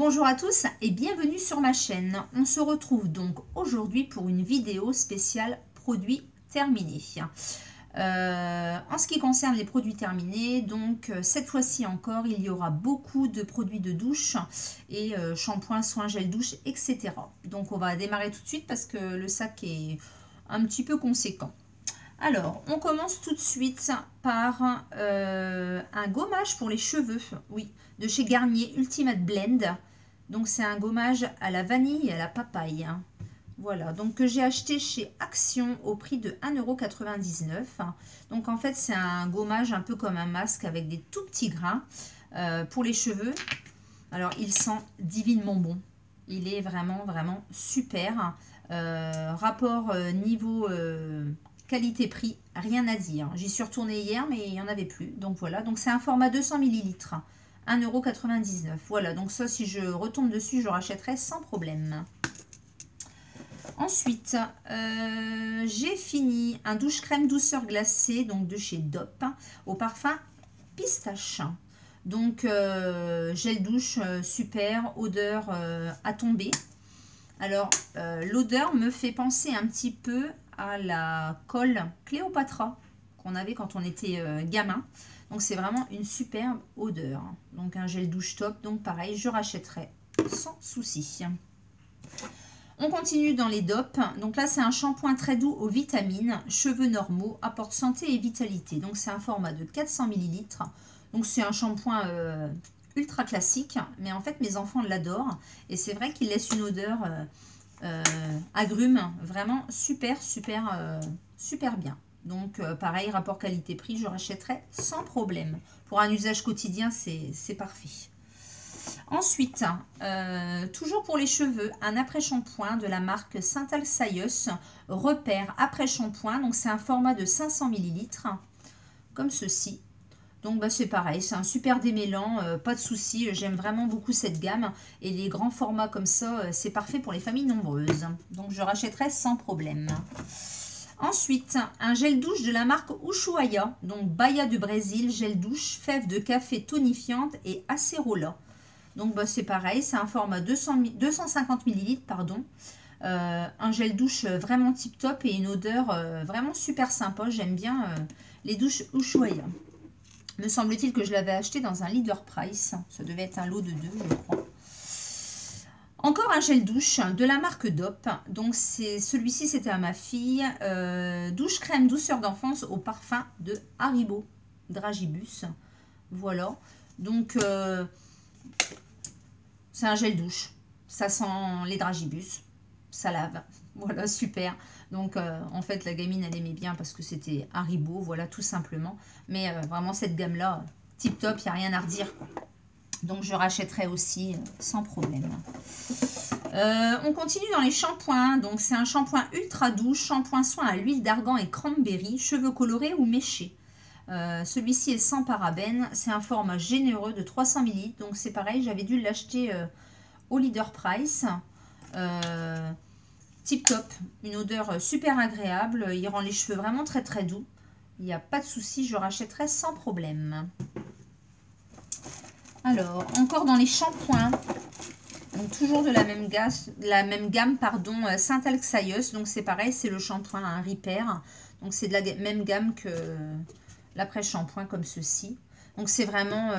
Bonjour à tous et bienvenue sur ma chaîne. On se retrouve donc aujourd'hui pour une vidéo spéciale produits terminés. En ce qui concerne les produits terminés, donc cette fois-ci encore, il y aura beaucoup de produits de douche et shampoing, soins, gel douche, etc. Donc on va démarrer tout de suite parce que le sac est un petit peu conséquent. Alors, on commence tout de suite par un gommage pour les cheveux, oui, de chez Garnier Ultimate Blend. Donc, c'est un gommage à la vanille et à la papaye. Voilà, donc que j'ai acheté chez Action au prix de 1,99 €. Donc, en fait, c'est un gommage un peu comme un masque avec des tout petits grains pour les cheveux. Alors, il sent divinement bon. Il est vraiment, vraiment super. Rapport niveau... qualité-prix, rien à dire. J'y suis retournée hier, mais il n'y en avait plus. Donc voilà, donc c'est un format 200 ml, 1,99 €. Voilà, donc ça, si je retombe dessus, je rachèterai sans problème. Ensuite, j'ai fini un douche crème douceur glacée, donc de chez Dop, au parfum pistache. Donc, gel douche super, odeur à tomber. Alors, l'odeur me fait penser un petit peu à la colle Cléopatra qu'on avait quand on était gamin. Donc, c'est vraiment une superbe odeur. Donc, un gel douche top. Donc, pareil, je rachèterai sans souci. On continue dans les dopes. Donc là, c'est un shampoing très doux aux vitamines, cheveux normaux, apporte santé et vitalité. Donc, c'est un format de 400 ml. Donc, c'est un shampoing... ultra classique, mais en fait mes enfants l'adorent et c'est vrai qu'il laisse une odeur agrume, vraiment super bien. Donc pareil, rapport qualité-prix, je rachèterai sans problème. Pour un usage quotidien, c'est parfait. Ensuite, toujours pour les cheveux, un après-shampoing de la marque Saint-Alxaïeus, repère après-shampoing. Donc c'est un format de 500 ml, comme ceci. Donc bah, c'est pareil, c'est un super démêlant, pas de souci, j'aime vraiment beaucoup cette gamme. Et les grands formats comme ça, c'est parfait pour les familles nombreuses. Donc je rachèterai sans problème. Ensuite, un gel douche de la marque Ushuaia, donc Baia de Brésil, gel douche, fève de café tonifiante et acérola. Donc bah, c'est pareil, c'est un format 250 ml, pardon. Un gel douche vraiment tip top et une odeur vraiment super sympa, j'aime bien les douches Ushuaia. Me semble-t-il que je l'avais acheté dans un leader price. Ça devait être un lot de 2, je crois. Encore un gel douche de la marque Dop. Donc celui-ci, c'était à ma fille. Douche crème douceur d'enfance au parfum de Haribo Dragibus. Voilà. Donc c'est un gel douche. Ça sent les Dragibus. Ça lave. Voilà, super. Donc, en fait, la gamine, elle aimait bien parce que c'était Haribo, voilà, tout simplement. Mais vraiment, cette gamme-là, tip top, il n'y a rien à redire, quoi. Donc, je rachèterai aussi sans problème. On continue dans les shampoings. Donc, c'est un shampoing ultra doux, shampoing soin à l'huile d'argan et cranberry, cheveux colorés ou méchés. Celui-ci est sans parabènes. C'est un format généreux de 300 ml. Donc, c'est pareil, j'avais dû l'acheter au leader price. Tip top, une odeur super agréable, il rend les cheveux vraiment très doux. Il n'y a pas de souci, je rachèterai sans problème. Alors, encore dans les shampoings, donc toujours de la même gamme, pardon, Saint-Alxaïeus. Donc c'est pareil, c'est le shampoing un Repair. Donc c'est de la même gamme que l'après-shampoing comme ceci. Donc c'est vraiment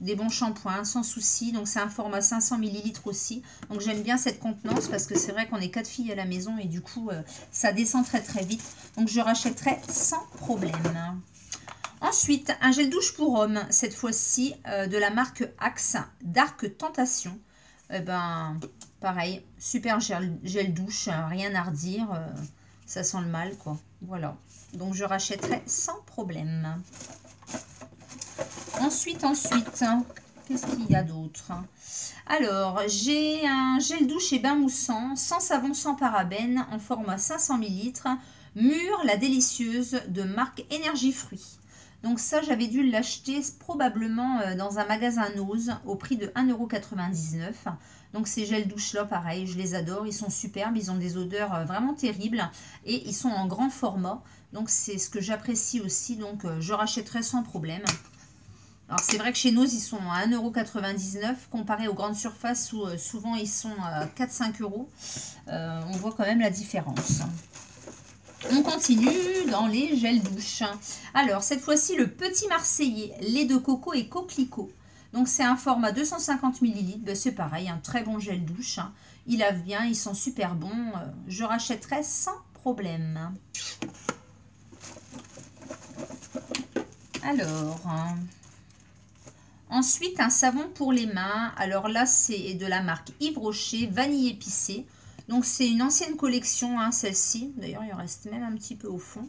des bons shampoings sans souci. Donc c'est un format 500 ml aussi. Donc j'aime bien cette contenance parce que c'est vrai qu'on est 4 filles à la maison et du coup ça descend très vite. Donc je rachèterai sans problème. Ensuite, un gel douche pour hommes, cette fois-ci de la marque Axe Dark Tentation. Pareil, super gel douche, rien à redire. Ça sent le mal, quoi. Voilà. Donc je rachèterai sans problème. Ensuite, qu'est-ce qu'il y a d'autre? Alors, j'ai un gel douche et bain moussant, sans savon, sans parabènes, en format 500 ml, Mûre la délicieuse de marque Énergie Fruits. Donc ça, j'avais dû l'acheter probablement dans un magasin Nose au prix de 1,99 €. Donc ces gels douche-là, pareil, je les adore, ils sont superbes, ils ont des odeurs vraiment terribles et ils sont en grand format. Donc c'est ce que j'apprécie aussi, donc je rachèterai sans problème. Alors c'est vrai que chez nous, ils sont à 1,99 € comparé aux grandes surfaces où souvent ils sont à 4-5 €. On voit quand même la différence. On continue dans les gels douche. Alors cette fois-ci, le petit Marseillais, lait de coco et coquelicot. Donc c'est un format 250 ml. Ben, c'est pareil, un très bon gel douche. Ils lavent bien, ils sont super bons. Je rachèterai sans problème. Alors... ensuite, un savon pour les mains. Alors là, c'est de la marque Yves Rocher, vanille épicée. Donc, c'est une ancienne collection, hein, celle-ci. D'ailleurs, il en reste même un petit peu au fond.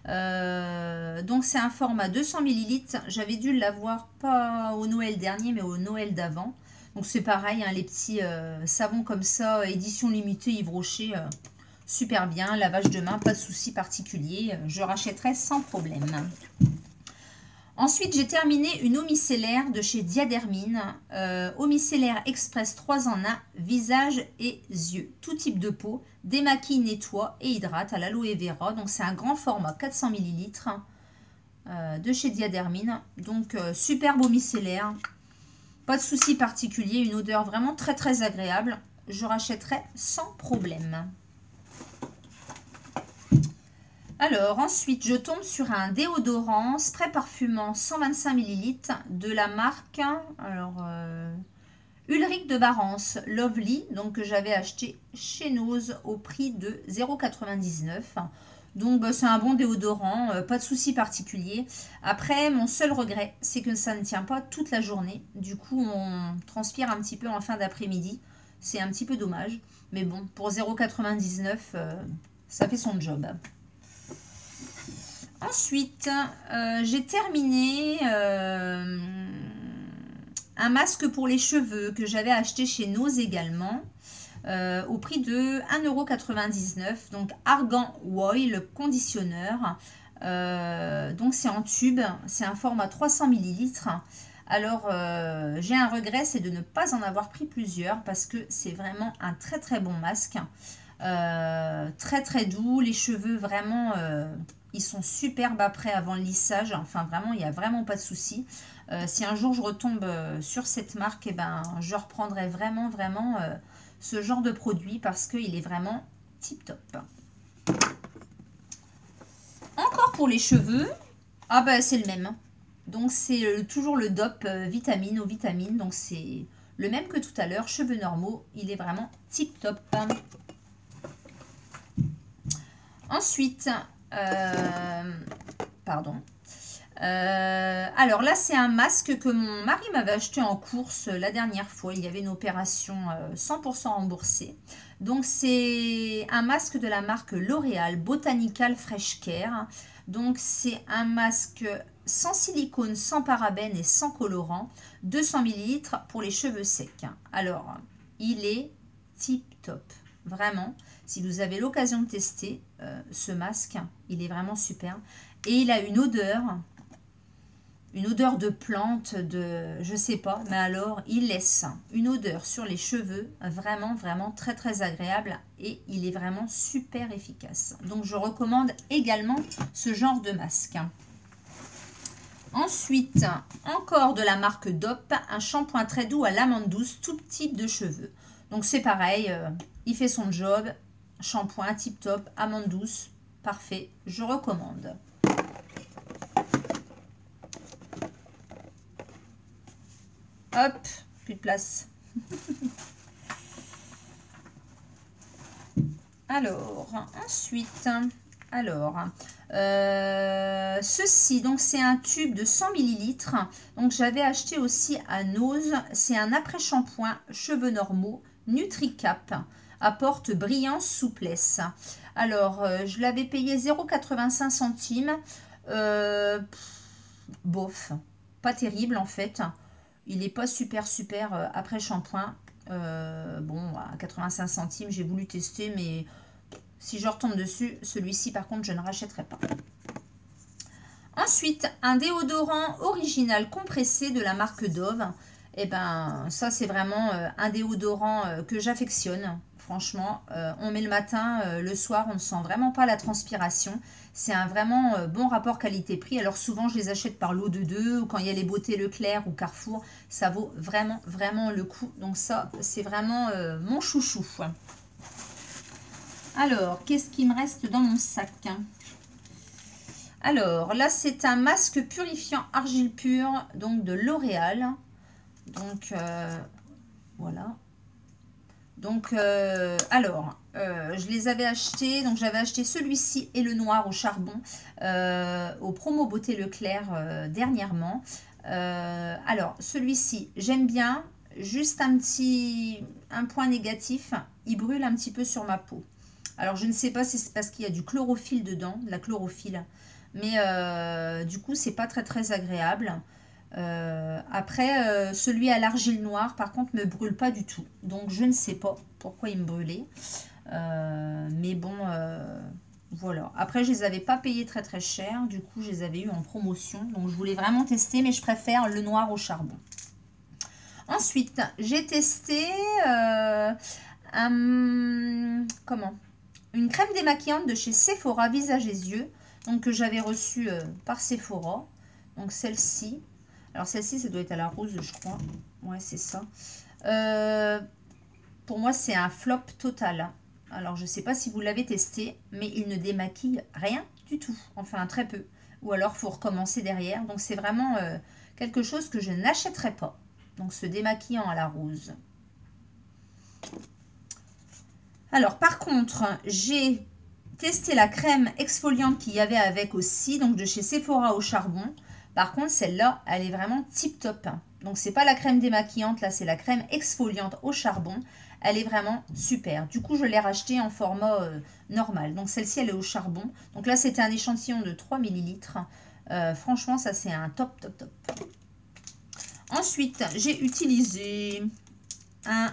Donc, c'est un format 200 ml. J'avais dû l'avoir pas au Noël dernier, mais au Noël d'avant. Donc, c'est pareil, hein, les petits savons comme ça, édition limitée Yves Rocher. Super bien, lavage de main, pas de souci particulier. Je rachèterai sans problème. Ensuite, j'ai terminé une eau micellaire de chez Diadermine. Eau micellaire express 3 en 1, visage et yeux. Tout type de peau, démaquille, nettoie et hydrate à l'aloe vera. Donc, c'est un grand format, 400 ml de chez Diadermine. Donc, superbe eau micellaire. Pas de souci particulier, une odeur vraiment très très agréable. Je rachèterai sans problème. Alors, ensuite, je tombe sur un déodorant spray parfumant 125 ml de la marque Ulrich de Barance Lovely, donc que j'avais acheté chez Nose au prix de 0,99 €. Donc, c'est un bon déodorant, pas de souci particulier. Après, mon seul regret, c'est que ça ne tient pas toute la journée. Du coup, on transpire un petit peu en fin d'après-midi. C'est un petit peu dommage. Mais bon, pour 0,99 €, ça fait son job. Ensuite, j'ai terminé un masque pour les cheveux que j'avais acheté chez Nose également au prix de 1,99 €. Donc, Argan Oil conditionneur. Donc, c'est en tube. C'est un format 300 ml. Alors, j'ai un regret, c'est de ne pas en avoir pris plusieurs parce que c'est vraiment un très très bon masque. Très très doux. Les cheveux vraiment... ils sont superbes après, avant le lissage. Enfin, vraiment, il n'y a vraiment pas de souci. Si un jour je retombe sur cette marque, eh ben, je reprendrai vraiment ce genre de produit parce qu'il est vraiment tip top. Encore pour les cheveux, ah ben c'est le même. Donc c'est toujours le DOP vitamine aux vitamines. Donc c'est le même que tout à l'heure, cheveux normaux. Il est vraiment tip top. Ensuite, alors là, c'est un masque que mon mari m'avait acheté en course la dernière fois. Il y avait une opération 100% remboursée. Donc, c'est un masque de la marque L'Oréal Botanical Fresh Care. Donc, c'est un masque sans silicone, sans parabènes et sans colorant. 200 ml pour les cheveux secs. Alors, il est tip top. Vraiment. Si vous avez l'occasion de tester ce masque, il est vraiment super. Et il a une odeur de plante, je sais pas, mais alors il laisse une odeur sur les cheveux vraiment très très agréable et il est vraiment super efficace. Donc je recommande également ce genre de masque. Ensuite, encore de la marque DOP, un shampoing très doux à l'amande douce, tout type de cheveux. Donc c'est pareil, il fait son job. Shampoing tip top, amande douce, parfait, je recommande. Hop, plus de place. Alors, ensuite, ceci, donc c'est un tube de 100 ml. Donc j'avais acheté aussi à Nose. C'est un après-shampoing cheveux normaux NutriCap. Apporte brillance, souplesse. Alors, je l'avais payé 0,85 centimes. Bof, pas terrible en fait. Il n'est pas super après shampoing. Bon, à 85 centimes, j'ai voulu tester, mais si je retombe dessus, celui-ci par contre, je ne rachèterai pas. Ensuite, un déodorant original compressé de la marque Dove. Et ben, ça c'est vraiment un déodorant que j'affectionne. Franchement, on met le matin, le soir, on ne sent vraiment pas la transpiration. C'est un vraiment bon rapport qualité-prix. Alors souvent, je les achète par lot de 2 ou quand il y a les Beauté Leclerc ou Carrefour. Ça vaut vraiment, vraiment le coup. Donc ça, c'est vraiment mon chouchou. Alors, qu'est-ce qui me reste dans mon sac? Alors, là, c'est un masque purifiant argile pure, donc de L'Oréal. Donc, voilà. Donc, je les avais achetés. Donc, j'avais acheté celui-ci et le noir au charbon au promo Beauté Leclerc dernièrement. Alors, celui-ci, j'aime bien. Juste un point négatif, il brûle un petit peu sur ma peau. Alors, je ne sais pas si c'est parce qu'il y a du chlorophylle dedans, de la chlorophylle. Mais du coup, c'est pas très, très agréable. Après, celui à l'argile noire, par contre, me brûle pas du tout. Donc, je ne sais pas pourquoi il me brûlait. Mais bon, voilà. Après, je les avais pas payés très, très cher. Du coup, je les avais eu en promotion. Donc, je voulais vraiment tester, mais je préfère le noir au charbon. Ensuite, j'ai testé une crème démaquillante de chez Sephora, visage et yeux. Donc, que j'avais reçue par Sephora. Donc, celle-ci. Alors, celle-ci, ça doit être à la rose, je crois. Ouais, c'est ça. Pour moi, c'est un flop total. Alors, je ne sais pas si vous l'avez testé, mais il ne démaquille rien du tout. Enfin, très peu. Ou alors, il faut recommencer derrière. Donc, c'est vraiment quelque chose que je n'achèterai pas. Donc, ce démaquillant à la rose. Alors, par contre, j'ai testé la crème exfoliante qu'il y avait avec aussi. Donc, de chez Sephora au charbon. Par contre, celle-là, elle est vraiment tip top. Donc, c'est pas la crème démaquillante, là, c'est la crème exfoliante au charbon. Elle est vraiment super. Du coup, je l'ai rachetée en format normal. Donc, celle-ci, elle est au charbon. Donc là, c'était un échantillon de 3 ml. Franchement, ça, c'est un top, top, top. Ensuite, j'ai utilisé un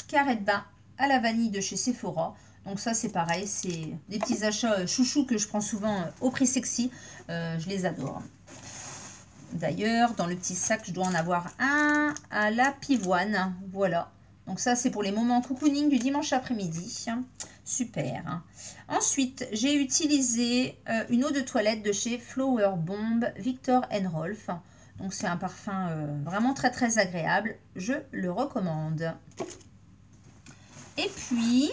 carré de bain à la vanille de chez Sephora. Donc ça, c'est pareil. C'est des petits achats chouchous que je prends souvent au prix sexy. Je les adore. D'ailleurs, dans le petit sac, je dois en avoir un à la pivoine. Voilà. Donc ça, c'est pour les moments cocooning du dimanche après-midi. Super. Ensuite, j'ai utilisé une eau de toilette de chez Flower Bomb Viktor & Rolf. Donc c'est un parfum vraiment très très agréable. Je le recommande. Et puis,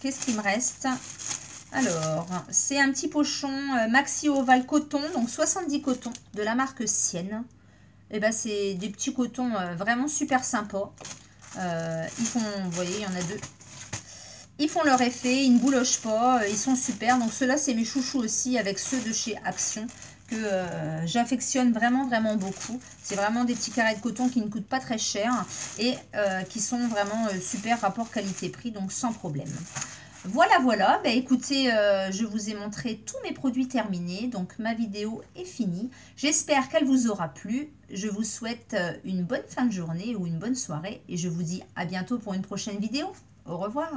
qu'est-ce qui me reste ? Alors, c'est un petit pochon Maxi Oval Coton, donc 70 cotons de la marque Sienne. Et ben c'est des petits cotons vraiment super sympas. Ils font, vous voyez, il y en a 2. Ils font leur effet, ils ne boulochent pas, ils sont super. Donc ceux-là, c'est mes chouchous aussi avec ceux de chez Action que j'affectionne vraiment, vraiment beaucoup. C'est vraiment des petits carrés de coton qui ne coûtent pas très cher et qui sont vraiment super rapport qualité-prix, donc sans problème. Voilà, voilà. Ben, écoutez, je vous ai montré tous mes produits terminés. Donc, ma vidéo est finie. J'espère qu'elle vous aura plu. Je vous souhaite une bonne fin de journée ou une bonne soirée. Et je vous dis à bientôt pour une prochaine vidéo. Au revoir.